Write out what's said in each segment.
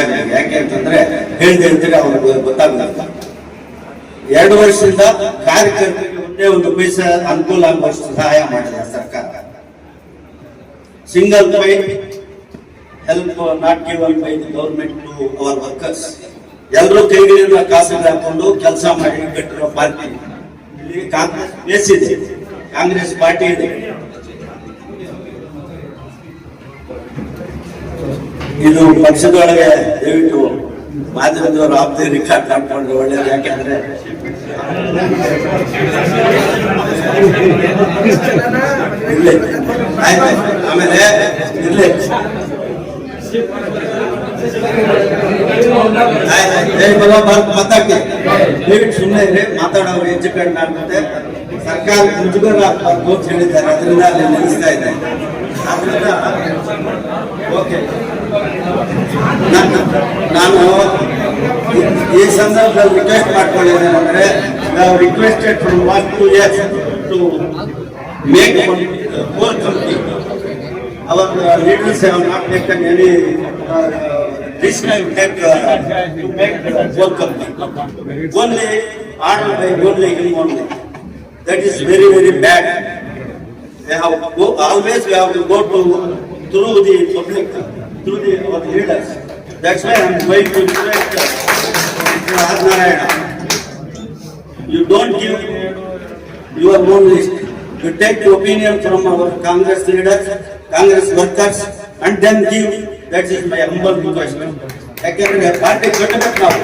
ಸಾಹೇಬರಿಗೆ. ಯಾಕೆ ಅಂತಂದ್ರೆ ಹೇಳಿದ್ರೆ ಅವ್ರಿಗೆ ಗೊತ್ತಾಗಲ್ಲ. 2 ವರ್ಷದಿಂದ ಕಾರ್ಯಕರ್ತರಿಗೆ ಒಂದೇ ಒಂದು ಪೈಸಾ ಅನುಕೂಲ ಆಗುವಷ್ಟು ಸಹಾಯ ಮಾಡಿದೆ ಸರ್ಕಾರ. ಸಿಂಗಲ್ ಪೈ help not given by the government to our workers. ಎಲ್ಲರೂ ಕೈಗಳಿಂದ ಕಾಸು ಹಾಕೊಂಡು ಕೆಲಸ ಮಾಡಿ ಕಟ್ಟಿರೋ ಪಾರ್ಟಿ ಇಲ್ಲಿ ಕಾಂಗ್ರೆಸ್ ಇದೆ, ಕಾಂಗ್ರೆಸ್ ಪಾರ್ಟಿ ಇದೆ. ಇದು ಪಕ್ಷದೊಳಗೆ ದಯವಿಟ್ಟು ಮಾಧ್ಯಮದವರು ಆಪ್ತ ರಿಕಾರ್ಡ್ ಮಾಡ್ಕೊಂಡ್ರೆ ಒಳ್ಳೇದು. ಯಾಕೆಂದ್ರೆ ಇರ್ಲಿ, ಆಮೇಲೆ ಇರ್ಲಿ, ಮಾತಾಡ್ತೀವಿ. ದಯವಿಟ್ಟು ಸುಮ್ಮನೆ ಇದ್ರೆ ಮಾತಾಡೋರು ಹೆಚ್ಚು ಕಡಿಮೆ ಆಗುತ್ತೆ. ಸರ್ಕಾರ ಮುಜುಗರ ಆಗ್ಬಾರ್ದು ಅಂತ ಹೇಳಿದ್ದಾರೆ, ಅದರಿಂದ ಅಲ್ಲಿ ನಿಲ್ಲಿಸ್ತಾ ಇದೆ. ಓಕೆ, ನಾನು ಈ ಸಂದರ್ಭದಲ್ಲಿ ರಿಕ್ವೆಸ್ಟ್ ಮಾಡ್ಕೊಂಡಿದ್ದೇನೆ ಅಂದ್ರೆ, ನಾವು requested from 1-2 years to make core company. Our leaders have not taken any risk to make coal company. Only honored by only him only. That is very, very bad. Always we have to go through the public, through our leaders. That's why I am going to request R. Narayana. You don't give your own list. You take the opinion from our Congress leaders, Congress workers, and then give. That is my humble request. ಯಾಕೆಂದ್ರೆ party ಕಟ್ಟಬೇಕು, ನಾವು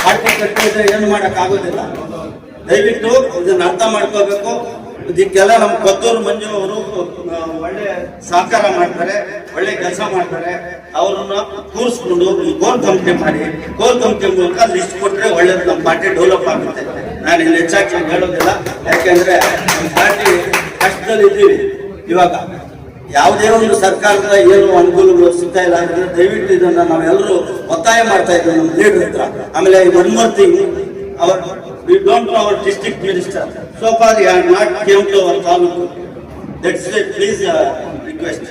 party ಕಟ್ಟಿದ್ರೆ ಏನು ಮಾಡಕ್ ಆಗೋದಿಲ್ಲ. ದಯವಿಟ್ಟು ಇದನ್ನ ಅರ್ಥ ಮಾಡ್ಕೋಬೇಕು. ಇದಕ್ಕೆಲ್ಲ ನಮ್ಮ ಕೊತ್ತೂರು ಮಂಜು ಅವರು ಒಳ್ಳೆ ಸಹಕಾರ ಮಾಡ್ತಾರೆ, ಒಳ್ಳೆ ಕೆಲಸ ಮಾಡ್ತಾರೆ. ಅವ್ರನ್ನ ಕೂರಿಸ್ಕೊಂಡು ಈ ಕೋರ್ ಕಂಪ್ನಿ ಮಾಡಿ, ಕೋರ್ ಕಂಪ್ನಿ ಮೂಲಕ ಲಿಸ್ಟ್ ಕೊಟ್ರೆ ಒಳ್ಳೇದು, ನಮ್ಮ ಪಾರ್ಟಿ ಡೆವಲಪ್ ಆಗುತ್ತೆ. ನಾನು ಇಲ್ಲಿ ಹೆಚ್ಚಾಗಿ ಹೇಳೋದಿಲ್ಲ, ಯಾಕೆಂದ್ರೆ ನಮ್ಮ ಪಾರ್ಟಿ ಕಷ್ಟದಲ್ಲಿ ಇದ್ದೀವಿ. ಇವಾಗ ಯಾವುದೇ ಒಂದು ಸರ್ಕಾರದ ಏನು ಅನುಕೂಲಗಳು ಸಿಗ್ತಾ ಇಲ್ಲ ಅಂದ್ರೆ ದಯವಿಟ್ಟು ಇದನ್ನ ನಾವೆಲ್ಲರೂ ಒತ್ತಾಯ ಮಾಡ್ತಾ ಇದ್ದೀವಿ ನಮ್ಮ ಲೀಡರ್ ಹತ್ರ. ಆಮೇಲೆ one more thing, we don't know our district minister. So far he has not came to our taluk. That's it. Please request.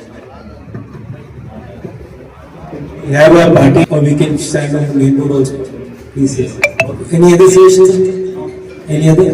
We have a party or we can stand on main board also. Please, yes. Okay. Any other suggestions? Any other?